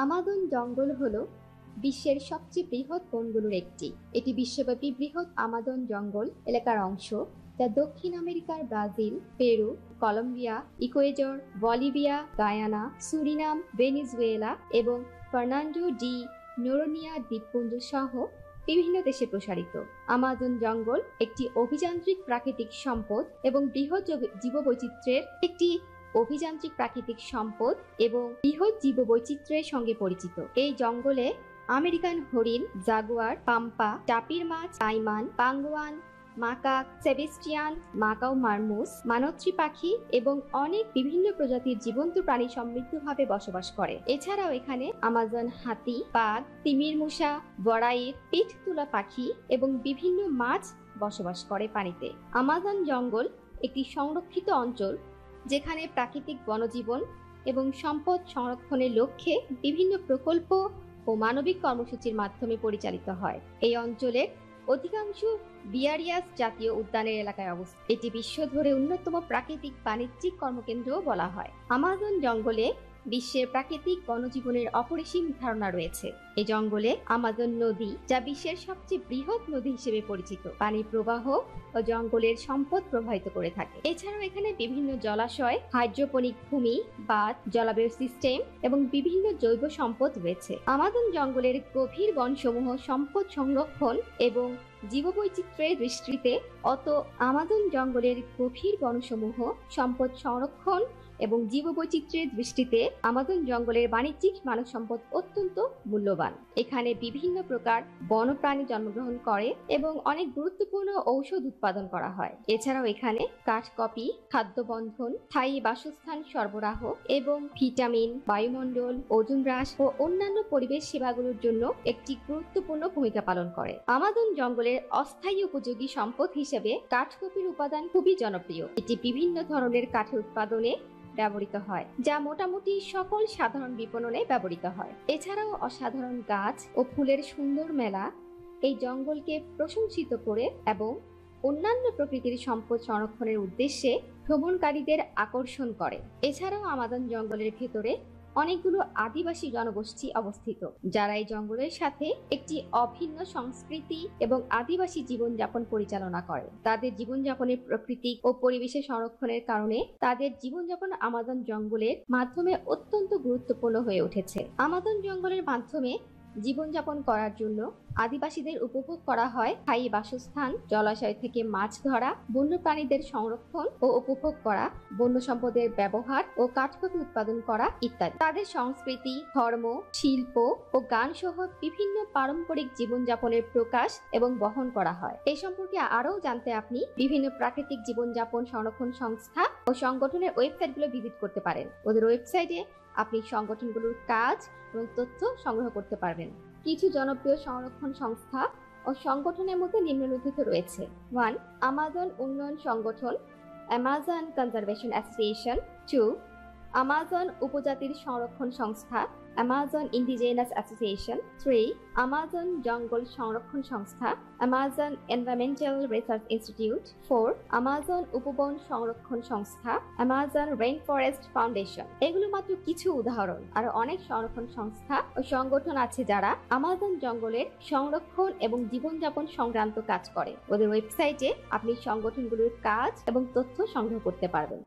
Amazon জঙ্গল হলো বিশ্বের সবচেয়ে বৃহৎ বনগুলোর একটি। এটি বিশ্বব্যাপী বৃহৎ আমাজন জঙ্গল এলাকার অংশ, যা দক্ষিণ আমেরিকার Brazil, Peru, Colombia, Ecuador, Bolivia, Guyana, Suriname, Venezuela এবং ফার্নান্ডো ডি নোরোনিয়া দ্বীপপুঞ্জ সহ বিভিন্ন দেশে প্রসারিত। আমাজন জঙ্গল একটি অভিযান্ত্রিক প্রাকৃতিক সম্পদ এবং বৃহৎ জীববৈচিত্র্যের সঙ্গে পরিচিত। এই জঙ্গলে আমেরিকান হরিণ, জাগুয়ার, পাম্পা, টাপির মাছ, কাইমান, পাঙ্গুয়ান, মাকাক, সেবেস্টিয়ান, মাকাও মারমুস, মানত্রী পাখি এবং অনেক বিভিন্ন প্রজাতির জীবন্ত প্রাণী সমৃদ্ধভাবে বসবাস করে। এছাড়াও এখানে আমাজন হাতি, বাঘ, তিমির মূষা, বড়াইর, পিঠ তোলা পাখি এবং বিভিন্ন মাছ বসবাস করে পানিতে। আমাজন জঙ্গল একটি সংরক্ষিত অঞ্চল, যেখানে প্রাকৃতিক বনজীবন এবং সম্পদ সংরক্ষণের লক্ষ্যে বিভিন্ন প্রকল্প ও মানবিক কর্মসূচির মাধ্যমে পরিচালিত হয়। এই অঞ্চলের অধিকাংশ বিয়ারিয়াস জাতীয় উদ্যানের এলাকায় অবস্থিত। এটি বিশ্ব ধরে অন্যতম প্রাকৃতিক বাণিজ্যিক কর্মকেন্দ্রও বলা হয়। আমাজন জঙ্গলে বিশ্বের প্রাকৃতিক বনজীবনের অপরিসীম ধারণা রয়েছে। এই জঙ্গলে আমাজন নদী, যা বিশ্বের সবচেয়ে বৃহৎ নদী হিসেবে পরিচিত, পানির প্রবাহ ও জঙ্গলের সম্পদ প্রবাহিত করে থাকে। এছাড়াও এখানে বিভিন্ন জলাশয়, হাইড্রোপনিক ভূমি, বাঁধ, জলবায়ু সিস্টেম এবং বিভিন্ন জৈব সম্পদ রয়েছে। আমাজন জঙ্গলের গভীর বনসমূহ সম্পদ সংরক্ষণ এবং জীববৈচিত্র্যের দৃষ্টিতে আমাজন জঙ্গলের গভীর বনসমূহ সম্পদ সংরক্ষণ এবং জীববৈচিত্র্যের দৃষ্টিতে আমাজন জঙ্গলের বাণিজ্যিক মানব সম্পদ অত্যন্ত মূল্যবান। এখানে বিভিন্ন প্রকার বন্যপ্রাণী জন্মগ্রহণ করে এবং অনেক গুরুত্বপূর্ণ ঔষধ উৎপাদন করা হয়। এছাড়াও এখানে কাঠকপি, খাদ্য বন্ধন, স্থায়ী বাসস্থান সরবরাহ এবং ভিটামিন, বায়ুমণ্ডল, ওজোন হ্রাস ও অন্যান্য পরিবেশ সেবাগুলোর জন্য একটি গুরুত্বপূর্ণ ভূমিকা পালন করে। আমাজন জঙ্গলের অস্থায়ী উপযোগী সম্পদ হিসেবে কাঠকপির উপাদান খুবই জনপ্রিয়। এটি বিভিন্ন ধরনের কাঠের উৎপাদনে ব্যবহৃত হয়, যা মোটামুটি সকল সাধারণ বিপণনে ব্যবহৃত হয়। এছাড়াও অসাধারণ গাছ ও ফুলের সুন্দর মেলা এই জঙ্গলকে প্রশংসিত করে এবং অন্যান্য প্রকৃতির সম্পদ সংরক্ষণের উদ্দেশ্যে ভ্রমণকারীদের আকর্ষণ করে। এছাড়াও আমাজন জঙ্গলের ভেতরে অনেকগুলো আদিবাসী জনগোষ্ঠী অবস্থিত, যারা এই জঙ্গলের সাথে একটি অভিন্ন সংস্কৃতি এবং আদিবাসী জীবনযাপন পরিচালনা করে। তাদের জীবনযাপনের প্রকৃতি ও পরিবেশের সংরক্ষণের কারণে তাদের জীবনযাপন আমাজন জঙ্গলের মাধ্যমে অত্যন্ত গুরুত্বপূর্ণ হয়ে উঠেছে। আমাজন জঙ্গলের মাধ্যমে জীবনযাপন করার জন্য আদিবাসীদের উপভোগ করা হয় স্থায়ী বাসস্থান, জলাশয় থেকে মাছ ধরা, বন্যপ্রাণীদের সংরক্ষণ ও উপভোগ করা, বন্য সম্পদের ব্যবহার ও কাঠকপি উৎপাদন করা ইত্যাদি। তাদের সংস্কৃতি, ধর্ম, শিল্প ও গান সহ বিভিন্ন পারম্পরিক জীবনযাপনের প্রকাশ এবং বহন করা হয়। এই সম্পর্কে আরও জানতে আপনি বিভিন্ন প্রাকৃতিক জীবনযাপন সংরক্ষণ সংস্থা ও সংগঠনের ওয়েবসাইটগুলো ভিজিট করতে পারেন। ওদের ওয়েবসাইটে আপনি সংগঠনগুলোর কাজ এবং তথ্য সংগ্রহ করতে পারবেন। কিছু জনপ্রিয় সংরক্ষণ সংস্থা ও সংগঠনের মধ্যে নিম্নলিখিত রয়েছে: 1. আমাজন উন্নয়ন সংগঠন, অ্যামাজন কনজারভেশন অ্যাসোসিয়েশন। 2. আমাজন উপজাতির সংরক্ষণ সংস্থা, অ্যামাজন ইন্ডিজেনাস অ্যাসোসিয়েশন। 3. আমাজন জঙ্গল সংরক্ষণ সংস্থা, Amazon environmental research institute. 4. Amazon উপবন সংরক্ষণ সংস্থা, অ্যামাজন রেইন ফরেস্ট ফাউন্ডেশন। এগুলো মাত্র কিছু উদাহরণ। আরো অনেক সংরক্ষণ সংস্থা ও সংগঠন আছে যারা আমাজন জঙ্গলের সংরক্ষণ এবং জীবনযাপন সংক্রান্ত কাজ করে। ওদের ওয়েবসাইটে আপনি সংগঠনগুলোর কাজ এবং তথ্য সংগ্রহ করতে পারবেন।